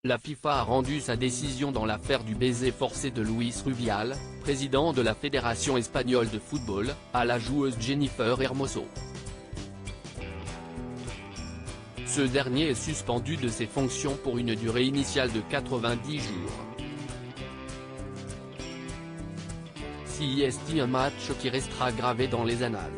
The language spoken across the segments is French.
La FIFA a rendu sa décision dans l'affaire du baiser forcé de Luis Rubial, président de la Fédération espagnole de football, à la joueuse Jennifer Hermoso. Ce dernier est suspendu de ses fonctions pour une durée initiale de 90 jours. C'est un match qui restera gravé dans les annales.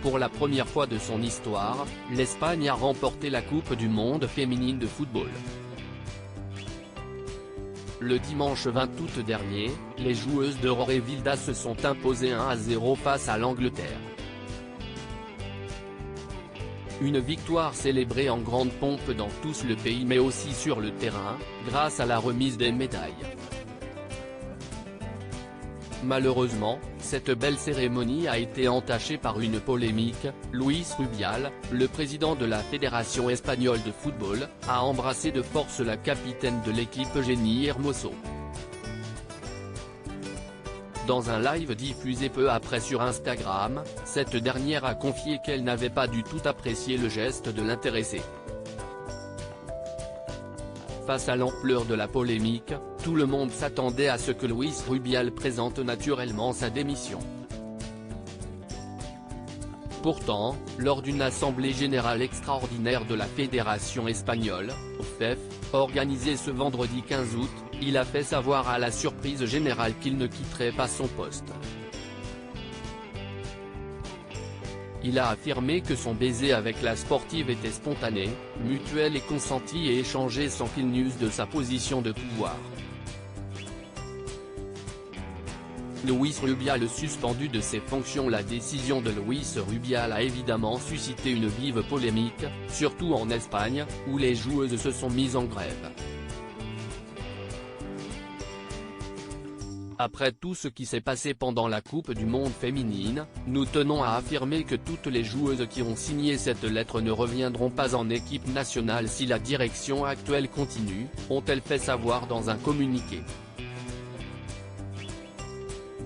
Pour la première fois de son histoire, l'Espagne a remporté la Coupe du monde féminine de football. Le dimanche 20 août dernier, les joueuses de Vilda se sont imposées 1-0 face à l'Angleterre. Une victoire célébrée en grande pompe dans tout le pays mais aussi sur le terrain, grâce à la remise des médailles. Malheureusement, cette belle cérémonie a été entachée par une polémique. Luis Rubial, le président de la Fédération espagnole de football, a embrassé de force la capitaine de l'équipe Jenny Hermoso. Dans un live diffusé peu après sur Instagram, cette dernière a confié qu'elle n'avait pas du tout apprécié le geste de l'intéressé. Face à l'ampleur de la polémique, tout le monde s'attendait à ce que Luis Rubial présente naturellement sa démission. Pourtant, lors d'une assemblée générale extraordinaire de la Fédération espagnole, FEF, organisée ce vendredi 15 août, il a fait savoir à la surprise générale qu'il ne quitterait pas son poste. Il a affirmé que son baiser avec la sportive était spontané, mutuel et consenti et échangé sans qu'il n'use de sa position de pouvoir. Luis Rubial suspendu de ses fonctions. La décision de Luis Rubial a évidemment suscité une vive polémique, surtout en Espagne, où les joueuses se sont mises en grève. Après tout ce qui s'est passé pendant la Coupe du monde féminine, nous tenons à affirmer que toutes les joueuses qui ont signé cette lettre ne reviendront pas en équipe nationale si la direction actuelle continue, ont-elles fait savoir dans un communiqué.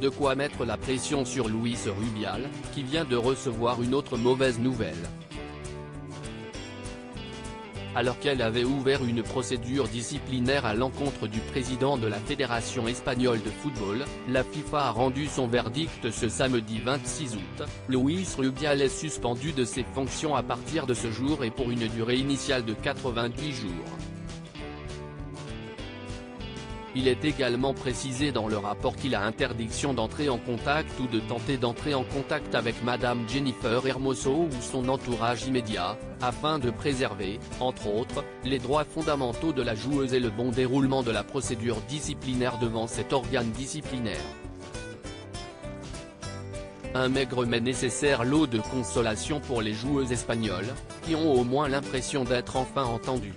De quoi mettre la pression sur Luis Rubial, qui vient de recevoir une autre mauvaise nouvelle. Alors qu'elle avait ouvert une procédure disciplinaire à l'encontre du président de la Fédération espagnole de football, la FIFA a rendu son verdict ce samedi 26 août. Luis Rubial est suspendu de ses fonctions à partir de ce jour et pour une durée initiale de 90 jours. Il est également précisé dans le rapport qu'il a interdiction d'entrer en contact ou de tenter d'entrer en contact avec Madame Jennifer Hermoso ou son entourage immédiat, afin de préserver, entre autres, les droits fondamentaux de la joueuse et le bon déroulement de la procédure disciplinaire devant cet organe disciplinaire. Un maigre mais nécessaire lot de consolation pour les joueuses espagnoles, qui ont au moins l'impression d'être enfin entendues.